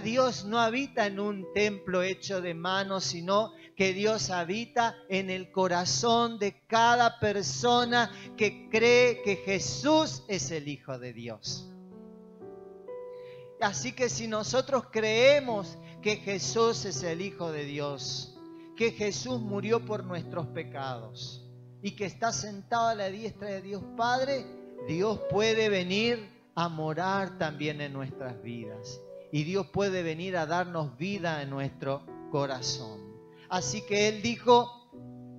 ya Dios no habita en un templo hecho de manos, sino que Dios habita en el corazón de cada persona que cree que Jesús es el Hijo de Dios. Así que si nosotros creemos que Jesús es el Hijo de Dios, que Jesús murió por nuestros pecados y que está sentado a la diestra de Dios Padre, Dios puede venir a morar también en nuestras vidas. Y Dios puede venir a darnos vida en nuestro corazón. Así que Él dijo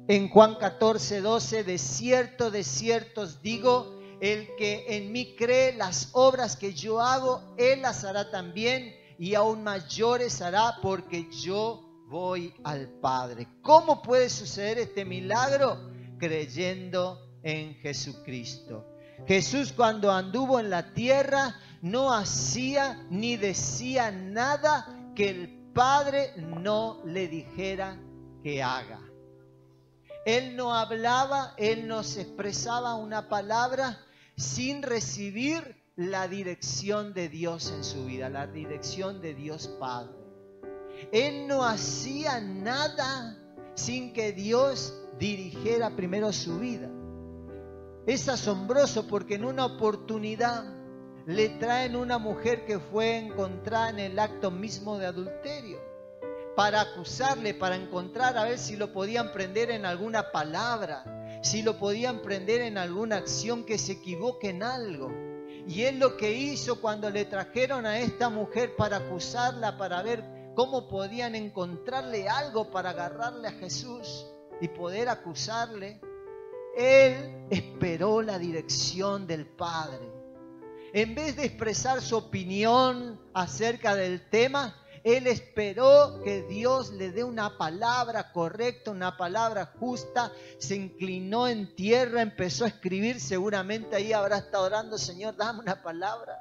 en Juan 14:12, de cierto os digo, el que en mí cree, las obras que yo hago, Él las hará también, y aún mayores hará, porque yo voy al Padre. ¿Cómo puede suceder este milagro? Creyendo en Jesucristo. Jesús, cuando anduvo en la tierra, no hacía ni decía nada que el Padre no le dijera que haga. Él no hablaba, Él no se expresaba una palabra sin recibir la dirección de Dios en su vida, la dirección de Dios Padre. Él no hacía nada sin que Dios dirigiera primero su vida. Es asombroso porque en una oportunidad le traen una mujer que fue encontrada en el acto mismo de adulterio para acusarle, para encontrar a ver si lo podían prender en alguna palabra, si lo podían prender en alguna acción, que se equivoque en algo. Y él lo que hizo cuando le trajeron a esta mujer para acusarla, para ver cómo podían encontrarle algo para agarrarle a Jesús y poder acusarle, Él esperó la dirección del Padre. En vez de expresar su opinión acerca del tema, Él esperó que Dios le dé una palabra correcta, una palabra justa. Se inclinó en tierra, empezó a escribir. Seguramente ahí habrá estado orando: Señor, dame una palabra,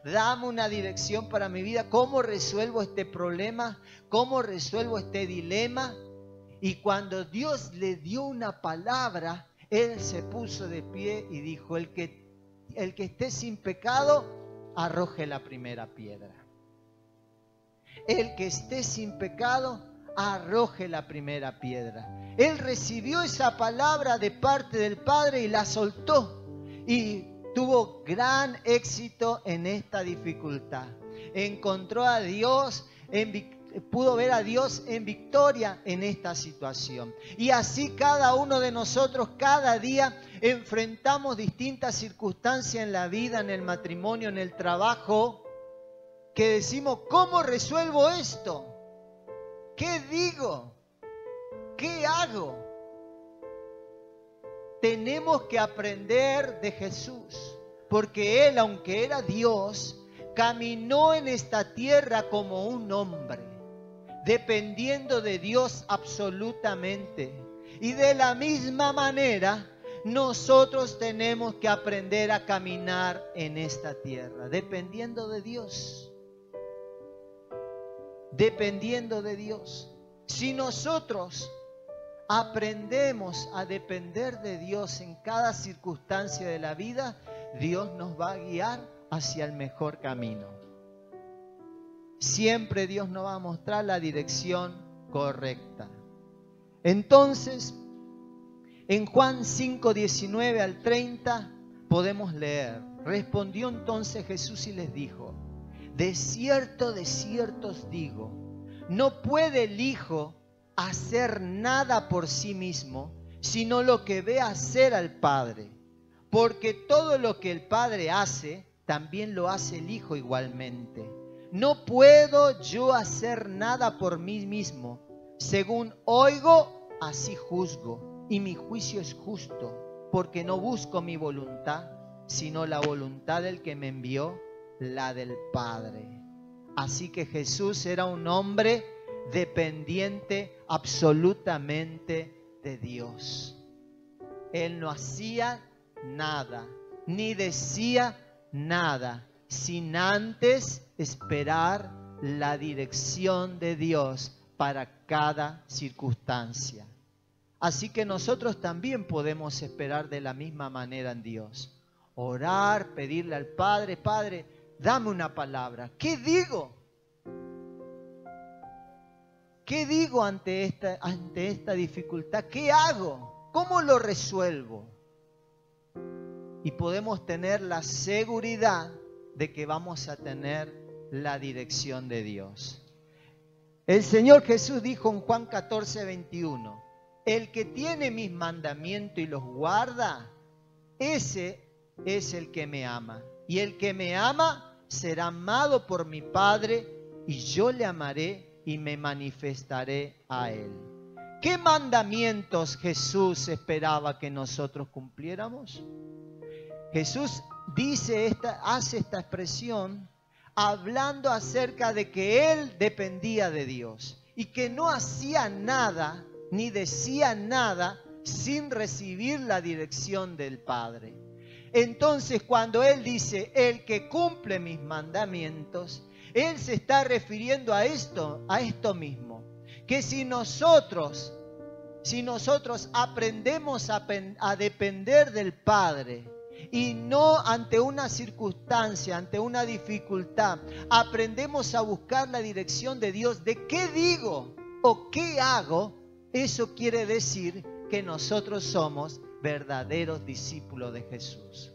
dame una dirección para mi vida. ¿Cómo resuelvo este problema? ¿Cómo resuelvo este dilema? Y cuando Dios le dio una palabra, Él se puso de pie y dijo: el que esté sin pecado, arroje la primera piedra. El que esté sin pecado, arroje la primera piedra. Él recibió esa palabra de parte del Padre y la soltó. Y tuvo gran éxito en esta dificultad. Encontró a Dios pudo ver a Dios en victoria en esta situación. Y así cada uno de nosotros cada día enfrentamos distintas circunstancias en la vida, en el matrimonio, en el trabajo, que decimos: ¿cómo resuelvo esto? ¿Qué digo? ¿Qué hago? Tenemos que aprender de Jesús, porque Él, aunque era Dios, caminó en esta tierra como un hombre, dependiendo de Dios absolutamente. Y de la misma manera, nosotros tenemos que aprender a caminar en esta tierra, dependiendo de Dios. Dependiendo de Dios. Si nosotros aprendemos a depender de Dios en cada circunstancia de la vida, Dios nos va a guiar hacia el mejor camino. Siempre Dios nos va a mostrar la dirección correcta. Entonces, en Juan 5, 19 al 30 podemos leer: respondió entonces Jesús y les dijo: de cierto os digo, no puede el Hijo hacer nada por sí mismo, sino lo que ve hacer al Padre. Porque todo lo que el Padre hace, también lo hace el Hijo igualmente. No puedo yo hacer nada por mí mismo. Según oigo, así juzgo. Y mi juicio es justo, porque no busco mi voluntad, sino la voluntad del que me envió, la del Padre. Así que Jesús era un hombre dependiente absolutamente de Dios. Él no hacía nada, ni decía nada, sin antes esperar la dirección de Dios para cada circunstancia. Así que nosotros también podemos esperar de la misma manera en Dios. Orar, pedirle al Padre: Padre, dame una palabra. ¿Qué digo? ¿Qué digo ante esta dificultad? ¿Qué hago? ¿Cómo lo resuelvo? Y podemos tener la seguridad de que vamos a tener la dirección de Dios. El Señor Jesús dijo en Juan 14, 21, el que tiene mis mandamientos y los guarda, ese es el que me ama. Y el que me ama será amado por mi Padre, y yo le amaré y me manifestaré a él. ¿Qué mandamientos Jesús esperaba que nosotros cumpliéramos? Jesús hace esta expresión hablando acerca de que Él dependía de Dios y que no hacía nada ni decía nada sin recibir la dirección del Padre. Entonces, cuando Él dice, el que cumple mis mandamientos, Él se está refiriendo a esto mismo, que si nosotros aprendemos a depender del Padre, y no ante una circunstancia, ante una dificultad, aprendemos a buscar la dirección de Dios, de qué digo o qué hago, eso quiere decir que nosotros somos verdaderos discípulos de Jesús.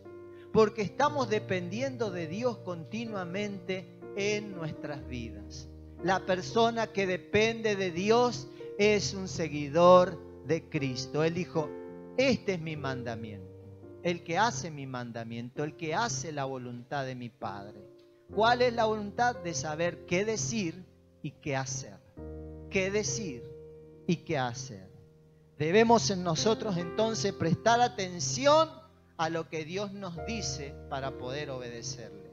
Porque estamos dependiendo de Dios continuamente en nuestras vidas. La persona que depende de Dios es un seguidor de Cristo. Él dijo, este es mi mandamiento. El que hace mi mandamiento, el que hace la voluntad de mi Padre. ¿Cuál es la voluntad? De saber qué decir y qué hacer. ¿Qué decir y qué hacer? Debemos en nosotros entonces prestar atención a lo que Dios nos dice para poder obedecerle.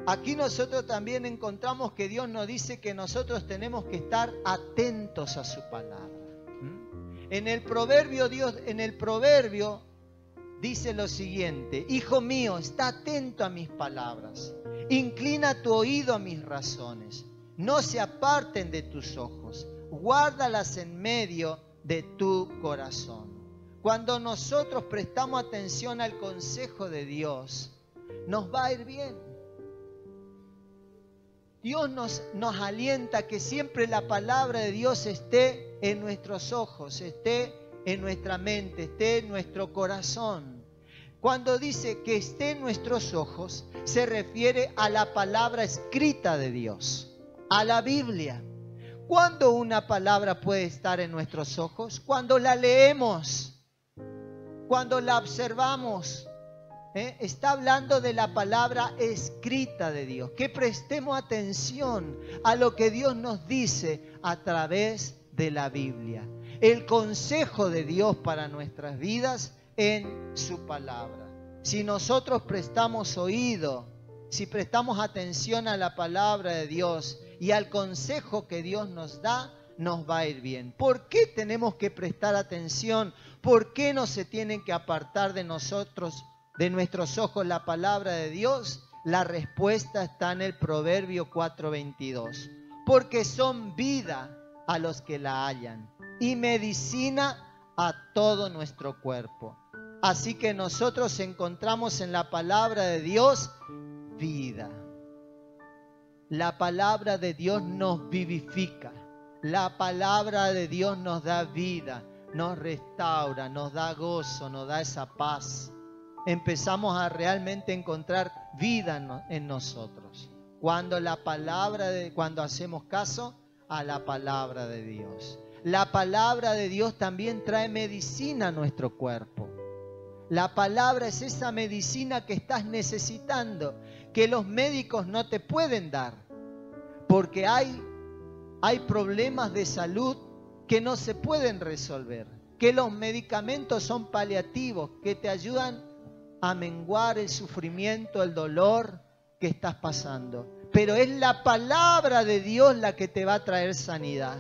Aquí nosotros también encontramos que Dios nos dice que nosotros tenemos que estar atentos a su palabra. En el proverbio dice lo siguiente: hijo mío, está atento a mis palabras, inclina tu oído a mis razones, no se aparten de tus ojos, guárdalas en medio de tu corazón. Cuando nosotros prestamos atención al consejo de Dios, nos va a ir bien. Dios nos alienta a que siempre la palabra de Dios esté en nuestros ojos, esté en nuestra mente, esté en nuestro corazón. Cuando dice que esté en nuestros ojos, se refiere a la palabra escrita de Dios, a la Biblia. ¿Cuándo una palabra puede estar en nuestros ojos? Cuando la leemos, cuando la observamos. Está hablando de la palabra escrita de Dios. Que prestemos atención a lo que Dios nos dice a través de la Biblia. El consejo de Dios para nuestras vidas en su palabra. Si nosotros prestamos oído, si prestamos atención a la palabra de Dios y al consejo que Dios nos da, nos va a ir bien. ¿Por qué tenemos que prestar atención? ¿Por qué no se tienen que apartar de nosotros, de nuestros ojos, la palabra de Dios? La respuesta está en el Proverbio 4:22. Porque son vida a los que la hallan y medicina a todo nuestro cuerpo. Así que nosotros encontramos en la palabra de Dios vida. La palabra de Dios nos vivifica. La palabra de Dios nos da vida, nos restaura, nos da gozo, nos da esa paz. Empezamos a realmente encontrar vida en nosotros. Cuando hacemos caso a la palabra de Dios. La palabra de Dios también trae medicina a nuestro cuerpo. La palabra es esa medicina que estás necesitando, que los médicos no te pueden dar, porque hay problemas de salud que no se pueden resolver, que los medicamentos son paliativos, que te ayudan a menguar el sufrimiento, el dolor que estás pasando. Pero es la palabra de Dios la que te va a traer sanidad.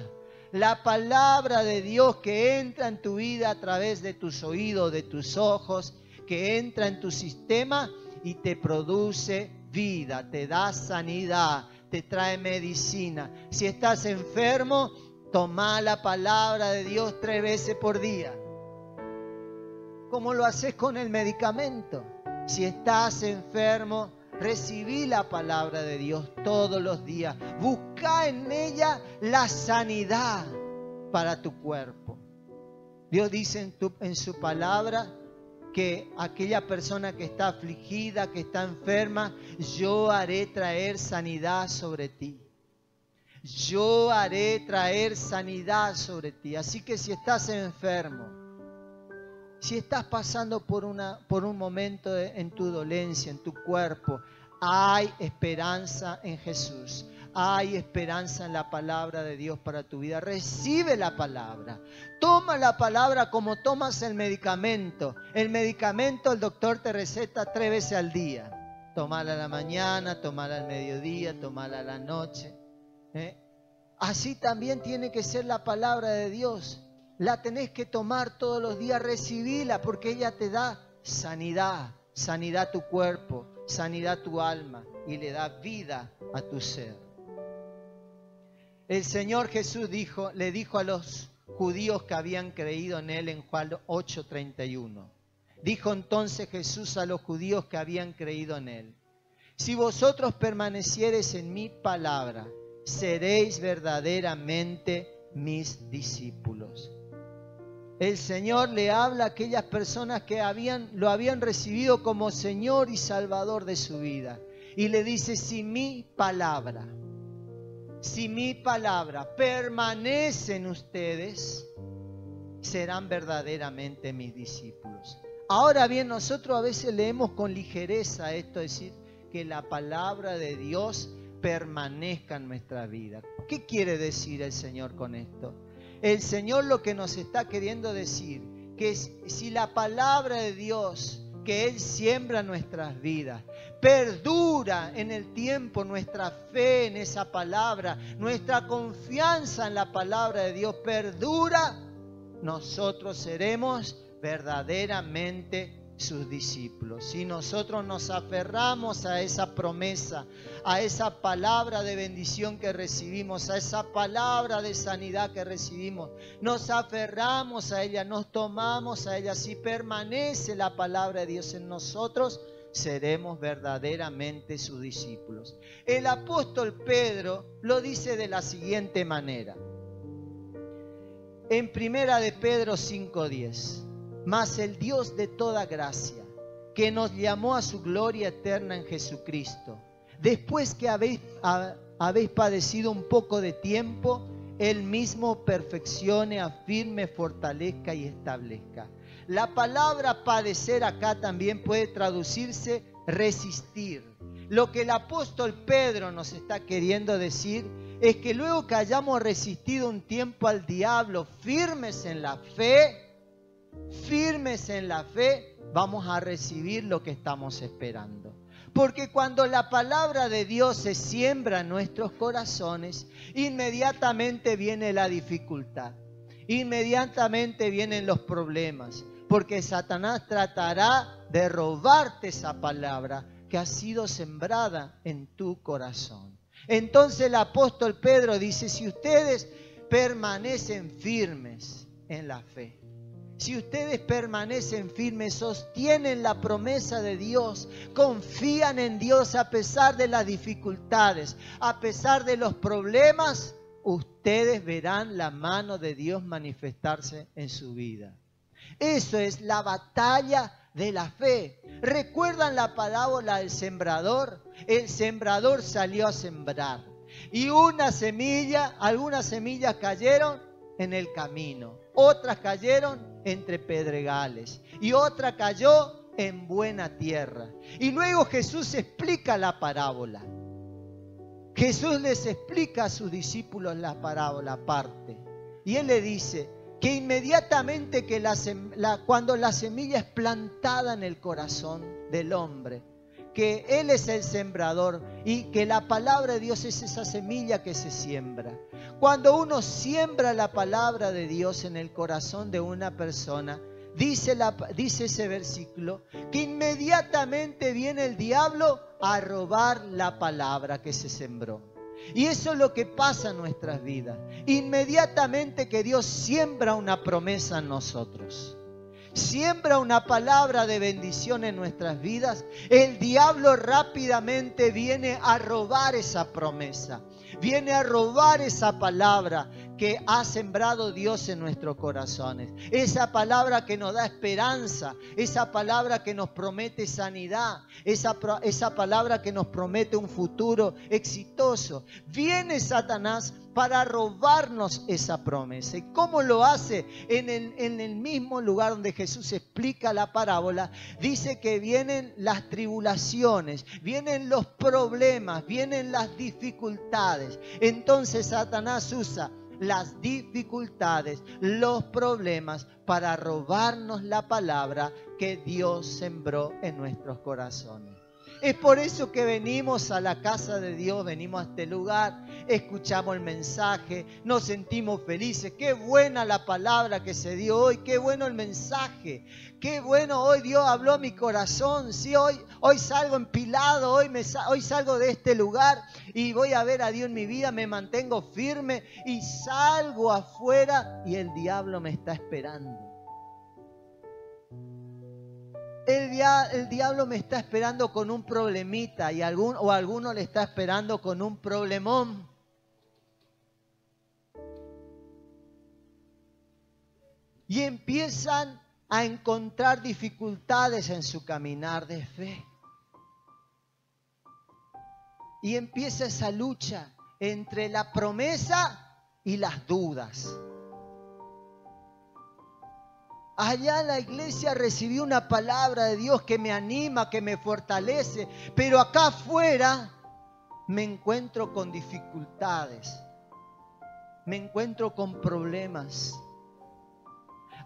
La palabra de Dios que entra en tu vida a través de tus oídos, de tus ojos, que entra en tu sistema y te produce vida, te da sanidad, te trae medicina. Si estás enfermo, toma la palabra de Dios 3 veces por día. ¿Cómo lo haces con el medicamento? Si estás enfermo, Recibí la palabra de Dios todos los días. Busca en ella la sanidad para tu cuerpo. Dios dice en su palabra que aquella persona que está afligida, que está enferma, yo haré traer sanidad sobre ti. Yo haré traer sanidad sobre ti. Así que si estás enfermo, si estás pasando por un momento en tu dolencia, en tu cuerpo, hay esperanza en Jesús. Hay esperanza en la palabra de Dios para tu vida. Recibe la palabra. Toma la palabra como tomas el medicamento. El medicamento el doctor te receta 3 veces al día. Tomala a la mañana, tomala al mediodía, tomala a la noche. Así también tiene que ser la palabra de Dios. La tenés que tomar todos los días. Recibila porque ella te da sanidad. Sanidad a tu cuerpo, sanidad a tu alma y le da vida a tu ser. El Señor Jesús le dijo a los judíos que habían creído en Él en Juan 8:31. Dijo entonces Jesús a los judíos que habían creído en Él: si vosotros permaneciereis en mi palabra, seréis verdaderamente mis discípulos. El Señor le habla a aquellas personas que lo habían recibido como Señor y Salvador de su vida. Y le dice, si mi palabra permanece en ustedes, serán verdaderamente mis discípulos. Ahora bien, nosotros a veces leemos con ligereza esto, es decir, que la palabra de Dios permanezca en nuestra vida. ¿Qué quiere decir el Señor con esto? El Señor lo que nos está queriendo decir, que si la palabra de Dios que Él siembra en nuestras vidas perdura en el tiempo, nuestra fe en esa palabra, nuestra confianza en la palabra de Dios perdura, nosotros seremos verdaderamente sus discípulos. Si nosotros nos aferramos a esa promesa, a esa palabra de bendición que recibimos, a esa palabra de sanidad que recibimos, nos aferramos a ella, nos tomamos a ella, si permanece la palabra de Dios en nosotros, seremos verdaderamente sus discípulos. El apóstol Pedro lo dice de la siguiente manera. En 1 de Pedro 5:10. Mas el Dios de toda gracia, que nos llamó a su gloria eterna en Jesucristo, después que habéis padecido un poco de tiempo, Él mismo perfeccione, afirme, fortalezca y establezca. La palabra padecer acá también puede traducirse resistir. Lo que el apóstol Pedro nos está queriendo decir es que luego que hayamos resistido un tiempo al diablo, firmes en la fe, vamos a recibir lo que estamos esperando. Porque cuando la palabra de Dios se siembra en nuestros corazones, inmediatamente viene la dificultad, inmediatamente vienen los problemas, porque Satanás tratará de robarte esa palabra que ha sido sembrada en tu corazón. Entonces el apóstol Pedro dice, si ustedes permanecen firmes en la fe, si ustedes permanecen firmes, sostienen la promesa de Dios, confían en Dios a pesar de las dificultades, a pesar de los problemas, ustedes verán la mano de Dios manifestarse en su vida. Eso es la batalla de la fe. ¿Recuerdan la parábola del sembrador? El sembrador salió a sembrar y algunas semillas cayeron en el camino, otras cayeron entre pedregales y otra cayó en buena tierra. Y luego Jesús explica la parábola. Jesús les explica a sus discípulos la parábola aparte. Y Él le dice que inmediatamente que cuando la semilla es plantada en el corazón del hombre, que Él es el sembrador y que la palabra de Dios es esa semilla que se siembra. Cuando uno siembra la palabra de Dios en el corazón de una persona, dice ese versículo, que inmediatamente viene el diablo a robar la palabra que se sembró. Y eso es lo que pasa en nuestras vidas. Inmediatamente que Dios siembra una promesa en nosotros, siembra una palabra de bendición en nuestras vidas, el diablo rápidamente viene a robar esa promesa. Viene a robar esa palabra que ha sembrado Dios en nuestros corazones. Esa palabra que nos da esperanza. Esa palabra que nos promete sanidad. Esa palabra que nos promete un futuro exitoso. Viene Satanás para robarnos esa promesa. ¿Y cómo lo hace? En el mismo lugar donde Jesús explica la parábola, dice que vienen las tribulaciones, vienen los problemas, vienen las dificultades. Entonces Satanás usa las dificultades, los problemas para robarnos la palabra que Dios sembró en nuestros corazones. Es por eso que venimos a la casa de Dios, venimos a este lugar, escuchamos el mensaje, nos sentimos felices. Qué buena la palabra que se dio hoy, qué bueno el mensaje, qué bueno hoy Dios habló a mi corazón. Sí, hoy salgo empilado, hoy salgo de este lugar y voy a ver a Dios en mi vida, me mantengo firme y salgo afuera y el diablo me está esperando. El diablo me está esperando con un problemita y alguno le está esperando con un problemón. Y empiezan a encontrar dificultades en su caminar de fe. Y empieza esa lucha entre la promesa y las dudas. Allá en la iglesia recibí una palabra de Dios que me anima, que me fortalece, pero acá afuera me encuentro con dificultades, me encuentro con problemas.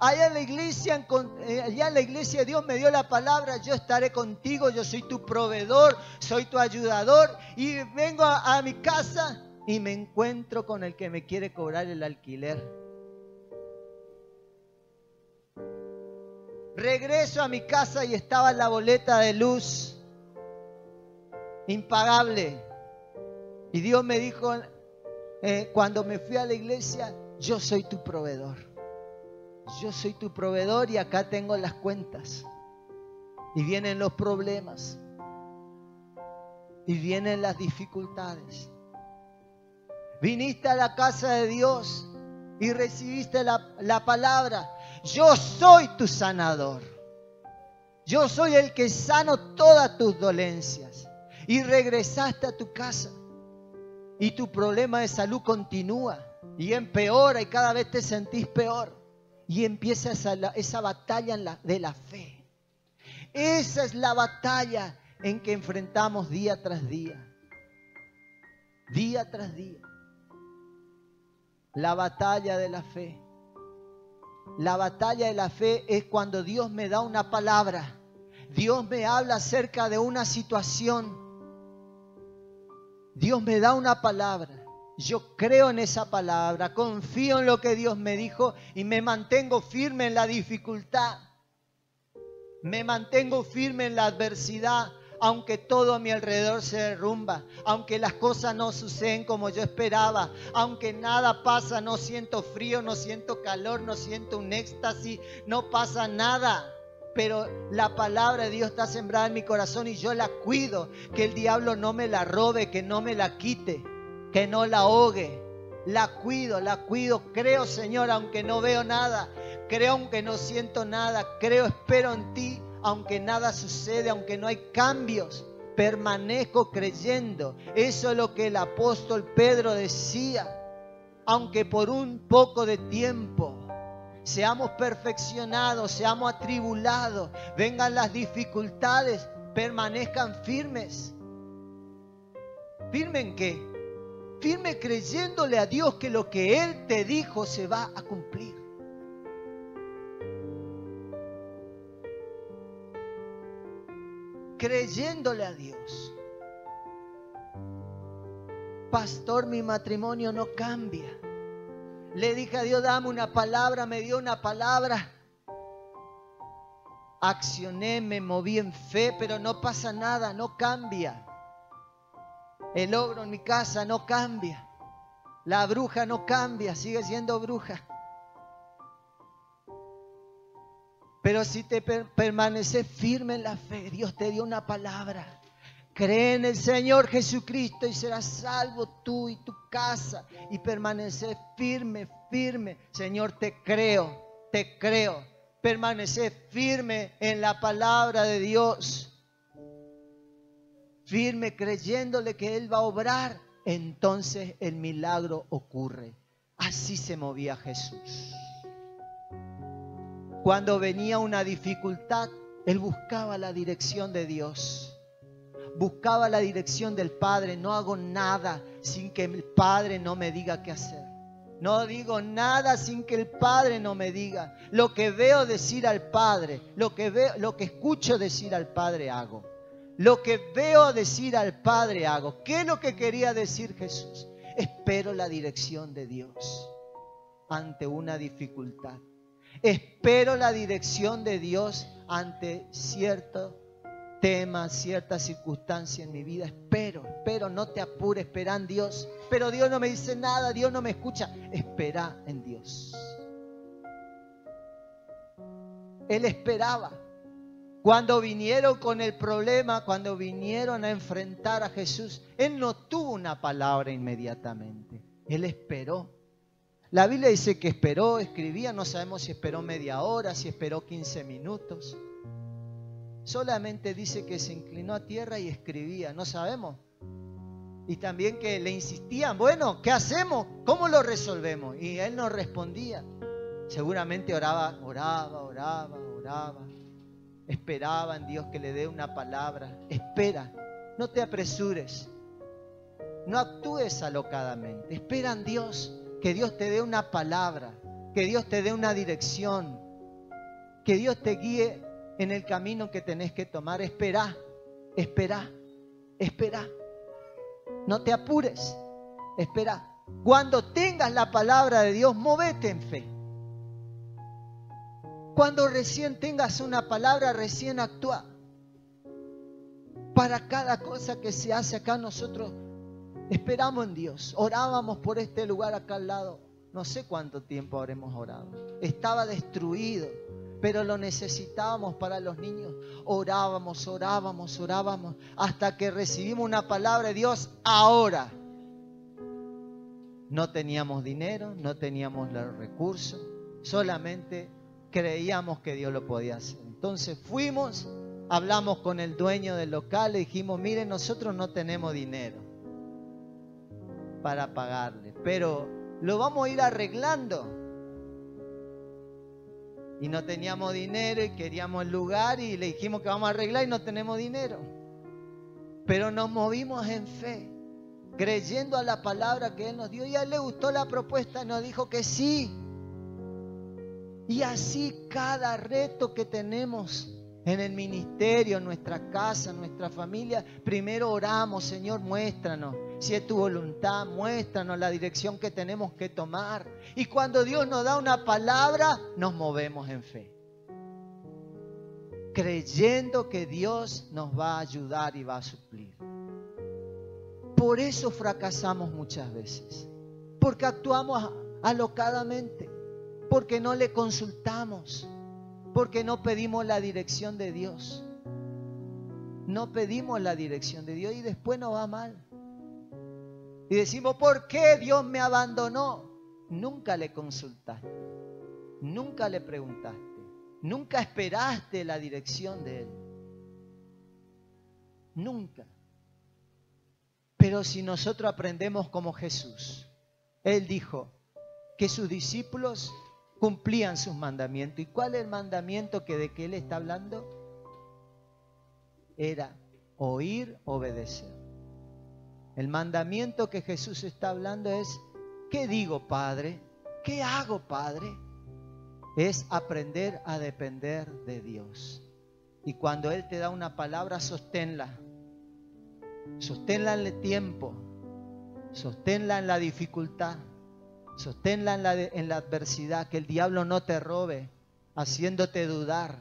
Allá en la iglesia Dios me dio la palabra, yo estaré contigo, yo soy tu proveedor, soy tu ayudador, y vengo a mi casa y me encuentro con el que me quiere cobrar el alquiler. Regreso a mi casa y estaba la boleta de luz impagable. Y Dios me dijo, cuando me fui a la iglesia, yo soy tu proveedor. Yo soy tu proveedor y acá tengo las cuentas. Y vienen los problemas. Y vienen las dificultades. Viniste a la casa de Dios y recibiste la palabra. Yo soy tu sanador. Yo soy el que sano todas tus dolencias. Y regresaste a tu casa. Y tu problema de salud continúa. Y empeora y cada vez te sentís peor. Y empieza esa batalla de la fe. Esa es la batalla en que enfrentamos día tras día. Día tras día. La batalla de la fe. La batalla de la fe es cuando Dios me da una palabra. Dios me habla acerca de una situación. Dios me da una palabra. Yo creo en esa palabra, confío en lo que Dios me dijo y me mantengo firme en la dificultad. Me mantengo firme en la adversidad, aunque todo a mi alrededor se derrumba, aunque las cosas no suceden como yo esperaba, aunque nada pasa, no siento frío, no siento calor, no siento un éxtasis, no pasa nada. Pero la palabra de Dios está sembrada en mi corazón y yo la cuido, que el diablo no me la robe, que no me la quite, que no la ahogue. La cuido, creo, Señor, aunque no veo nada, creo aunque no siento nada, creo, espero en ti. Aunque nada sucede, aunque no hay cambios, permanezco creyendo. Eso es lo que el apóstol Pedro decía. Aunque por un poco de tiempo seamos perfeccionados, seamos atribulados, vengan las dificultades, permanezcan firmes. ¿Firme en qué? Firme creyéndole a Dios que lo que Él te dijo se va a cumplir. Creyéndole a Dios. Pastor, mi matrimonio no cambia. Le dije a Dios, dame una palabra, me dio una palabra. Accioné, me moví en fe, pero no pasa nada, no cambia. El ogro en mi casa no cambia. La bruja no cambia, sigue siendo bruja. Pero si te permaneces firme en la fe, Dios te dio una palabra. Cree en el Señor Jesucristo y serás salvo tú y tu casa. Y permanecer firme, firme. Señor, te creo, te creo. Permanecer firme en la palabra de Dios. Firme creyéndole que Él va a obrar. Entonces el milagro ocurre. Así se movía Jesús. Cuando venía una dificultad, Él buscaba la dirección de Dios. Buscaba la dirección del Padre. No hago nada sin que el Padre no me diga qué hacer. No digo nada sin que el Padre no me diga. Lo que veo decir al Padre, lo que escucho decir al Padre hago. Lo que veo decir al Padre hago. ¿Qué es lo que quería decir Jesús? Espero la dirección de Dios ante una dificultad. Espero la dirección de Dios ante cierto tema, cierta circunstancia en mi vida. Espero, no te apures, espera en Dios. Pero Dios no me dice nada, Dios no me escucha. Espera en Dios. Él esperaba. Cuando vinieron con el problema, cuando vinieron a enfrentar a Jesús, Él no tuvo una palabra inmediatamente. Él esperó. La Biblia dice que esperó, escribía, no sabemos si esperó media hora, si esperó 15 minutos. Solamente dice que se inclinó a tierra y escribía, no sabemos. Y también que le insistían, bueno, ¿qué hacemos? ¿Cómo lo resolvemos? Y Él no respondía. Seguramente oraba. Esperaba en Dios que le dé una palabra. Espera, no te apresures. No actúes alocadamente. Espera en Dios, que Dios te dé una palabra, que Dios te dé una dirección, que Dios te guíe en el camino que tenés que tomar. Espera. No te apures. Espera. Cuando tengas la palabra de Dios, móvete en fe. Cuando recién tengas una palabra, recién actúa. Para cada cosa que se hace acá, nosotros esperamos en Dios. Orábamos por este lugar acá al lado. No sé cuánto tiempo habremos orado. Estaba destruido, pero lo necesitábamos para los niños. Orábamos, hasta que recibimos una palabra de Dios ahora. No teníamos dinero, no teníamos los recursos, solamente creíamos que Dios lo podía hacer. Entonces fuimos, hablamos con el dueño del local, le dijimos, mire, nosotros no tenemos dinero para pagarle, pero lo vamos a ir arreglando. Y no teníamos dinero y queríamos el lugar y le dijimos que vamos a arreglar y no tenemos dinero. Pero nos movimos en fe, creyendo a la palabra que Él nos dio, y a Él le gustó la propuesta y nos dijo que sí. Y así cada reto que tenemos en el ministerio, en nuestra casa, en nuestra familia, primero oramos, Señor, muéstranos. Si es tu voluntad, muéstranos la dirección que tenemos que tomar. Y cuando Dios nos da una palabra, nos movemos en fe, creyendo que Dios nos va a ayudar y va a suplir. Por eso fracasamos muchas veces, porque actuamos alocadamente, porque no le consultamos, porque no pedimos la dirección de Dios. No pedimos la dirección de Dios y después nos va mal. Y decimos, ¿por qué Dios me abandonó? Nunca le consultaste, nunca le preguntaste, nunca esperaste la dirección de Él. Nunca. Pero si nosotros aprendemos como Jesús, Él dijo que sus discípulos cumplían sus mandamientos. ¿Y cuál es el mandamiento de que Él está hablando? Era oír, obedecer. El mandamiento que Jesús está hablando es, ¿qué digo, Padre? ¿Qué hago, Padre? Es aprender a depender de Dios. Y cuando Él te da una palabra, sosténla. Sosténla en el tiempo. Sosténla en la dificultad. Sosténla en la adversidad. Que el diablo no te robe, haciéndote dudar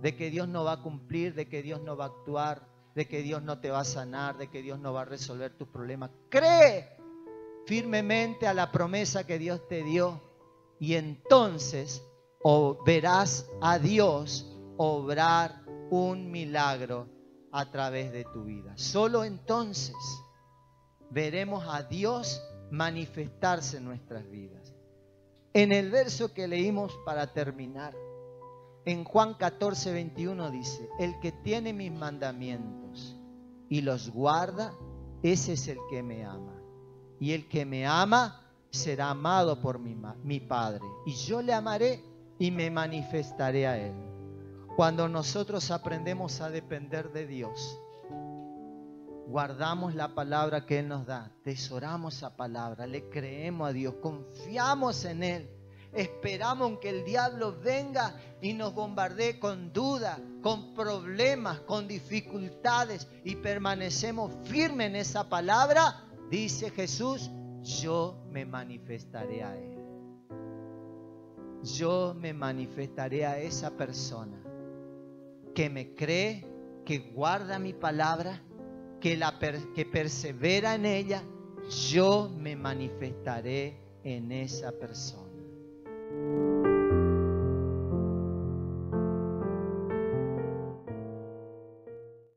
de que Dios no va a cumplir, de que Dios no va a actuar, de que Dios no te va a sanar, de que Dios no va a resolver tus problemas. Cree firmemente a la promesa que Dios te dio y entonces o verás a Dios obrar un milagro a través de tu vida. Solo entonces veremos a Dios manifestarse en nuestras vidas. En el verso que leímos para terminar, en Juan 14, 21 dice: el que tiene mis mandamientos y los guarda, ese es el que me ama. Y el que me ama será amado por mi Padre. Y yo le amaré y me manifestaré a él. Cuando nosotros aprendemos a depender de Dios, guardamos la palabra que Él nos da, atesoramos esa palabra, le creemos a Dios, confiamos en Él, esperamos que el diablo venga y nos bombardee con dudas, con problemas, con dificultades, y permanecemos firmes en esa palabra. Dice Jesús: yo me manifestaré a él. Yo me manifestaré a esa persona que me cree, que guarda mi palabra, que persevera en ella. Yo me manifestaré en esa persona.